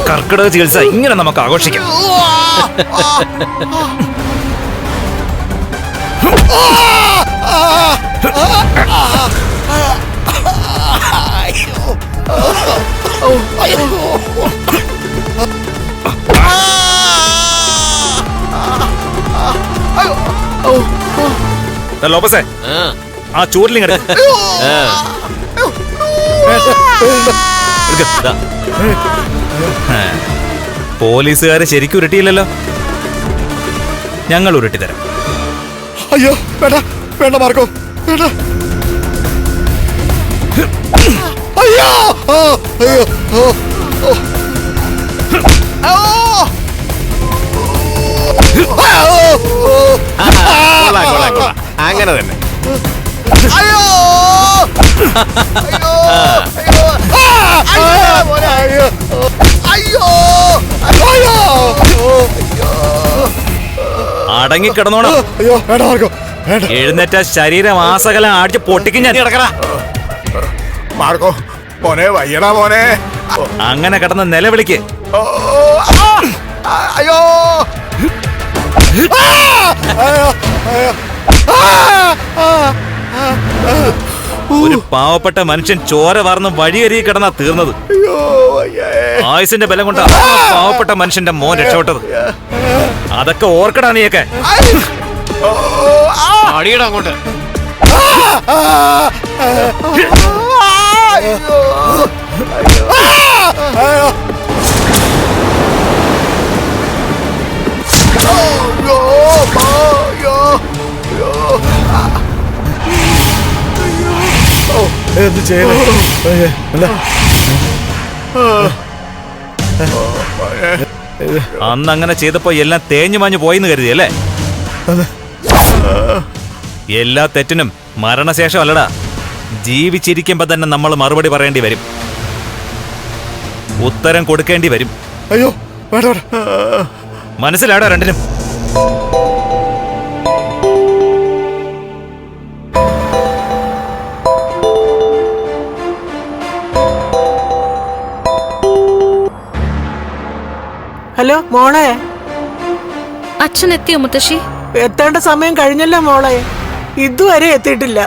കർക്കിടക ചികിത്സ ഇങ്ങനെ നമുക്ക് ആഘോഷിക്കാം. ലോപ്പസേ, ആ ചൂരിലിങ്ങ പോലീസുകാരെ ശരിക്കും ഉരുട്ടിയില്ലല്ലോ. ഞങ്ങൾ ഉരുട്ടിത്തരാം. അയ്യോ വേണ്ട വേണ്ട മാർക്കോ, വേണ്ട. അയ്യോ അയ്യോ അങ്ങനെ തന്നെ. അയ്യോ അയ്യോ അയ്യോ അടങ്ങിക്കിടന്നോണം. അയ്യോ വേണ്ട മാർക്കോ, വേണ്ട. എഴുന്നേറ്റ ശരീരം ആസകലം അടിച്ച് പൊട്ടിക്കും ഞാൻ. കിടക്കടാ മാർക്കോ, മോനെ വയ്യടാ മോനെ. അങ്ങനെ കിടന്ന് നിലവിളിക്ക്. അയ്യോ ഒരു പാവപ്പെട്ട മനുഷ്യൻ ചോര വാർന്ന് വഴിയരികി കിടന്നാ തീർന്നത്. ആയുസിന്റെ ബലം കൊണ്ടാ പാവപ്പെട്ട മനുഷ്യന്റെ മോൻ രക്ഷപ്പെട്ടത്. അതൊക്കെ ഓർക്കടാ നീയൊക്കെ. അടിയടാ അങ്ങോട്ട്. എന്ത് ചെയ്യണേ? അന്ന് അങ്ങനെ ചെയ്തപ്പോ എല്ലാം തേഞ്ഞു മാഞ്ഞു പോയിന്ന് കരുതിയല്ലേ? എല്ലാ തെറ്റിനും മരണശേഷം അല്ലടാ, ജീവിച്ചിരിക്കുമ്പോ തന്നെ നമ്മൾ മറുപടി പറയേണ്ടി വരും, ഉത്തരം കൊടുക്കേണ്ടി വരും. അയ്യോ വേണ്ട. മനസ്സിലാടാ രണ്ടിനും? ഹലോ മോളെ, അച്ഛൻ എത്തിയോ മുത്തശ്ശി? എത്തേണ്ട സമയം കഴിഞ്ഞല്ലോ മോളെ, ഇതുവരെ എത്തിയിട്ടില്ല.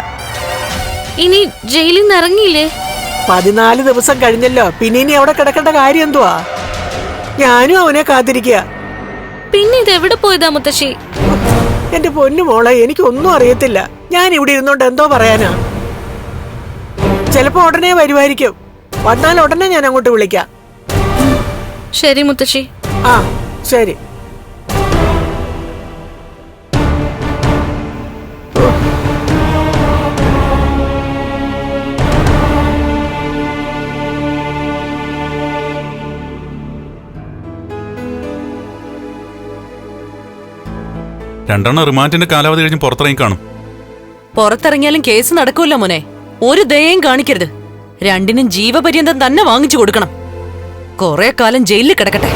ഇനി ജയിലിൽ നിന്ന് ഇറങ്ങിയില്ലേ? 14 ദിവസം കഴിഞ്ഞല്ലോ, പിന്നെ ഇനി അവിടെ കിടക്കേണ്ട കാര്യം എന്തുവാ? ഞാനും അവനെ കാത്തിരിക്കുക. പിന്നെ ഇത് എവിടെ പോയതാ മുത്തശ്ശി? എന്റെ പൊന്നു മോളെ, എനിക്കൊന്നും അറിയത്തില്ല. ഞാൻ ഇവിടെ ഇരുന്നോണ്ട് എന്തോ പറയാനാ. ചിലപ്പോ ഉടനെ വരുമായിരിക്കും. വന്നാൽ ഉടനെ ഞാൻ അങ്ങോട്ട് വിളിക്കാം. ശരി മുത്തശ്ശി. ആ ശരി. രണ്ടെണ്ണം റിമാൻഡിന്റെ കാലാവധി കഴിഞ്ഞ് പുറത്തിറങ്ങി കാണും. പുറത്തിറങ്ങിയാലും കേസ് നടക്കുമല്ലോ മോനെ. ഒരു ദയയും കാണിക്കരുത്. രണ്ടിനും ജീവപര്യന്തം തന്നെ വാങ്ങിച്ചു കൊടുക്കണം. കുറെ കാലം ജയിലിൽ കിടക്കട്ടെ.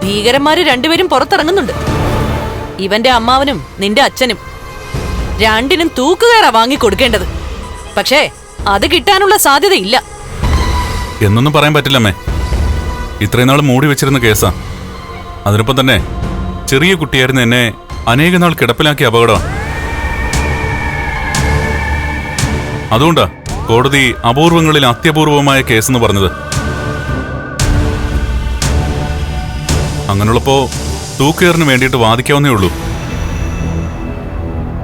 ഭീകരന്മാര് രണ്ടുപേരും പുറത്തിറങ്ങുന്നുണ്ട്. ഇവന്റെ അമ്മാവനും നിന്റെ അച്ഛനും. രണ്ടിനും തൂക്കുകയറാ വാങ്ങിക്കൊടുക്കേണ്ടത്. പക്ഷേ അത് കിട്ടാനുള്ള സാധ്യതയില്ല. എന്നൊന്നും പറയാൻ പറ്റില്ലമ്മേ. ഇത്രയും നാൾ മൂടി വെച്ചിരുന്ന കേസാ. അതിനൊപ്പം തന്നെ ചെറിയ കുട്ടിയായിരുന്ന എന്നെ അനേക നാൾ കിടപ്പിലാക്കിയ അപകടമാണ്. അതുകൊണ്ടാ കോടതി അപൂർവങ്ങളിൽ അത്യപൂർവമായ കേസെന്ന് പറഞ്ഞത്. അങ്ങനെയുള്ളപ്പോ തൂക്കുകയറിന് വേണ്ടിയിട്ട് വാദിക്കാവുന്നേ ഉള്ളൂ.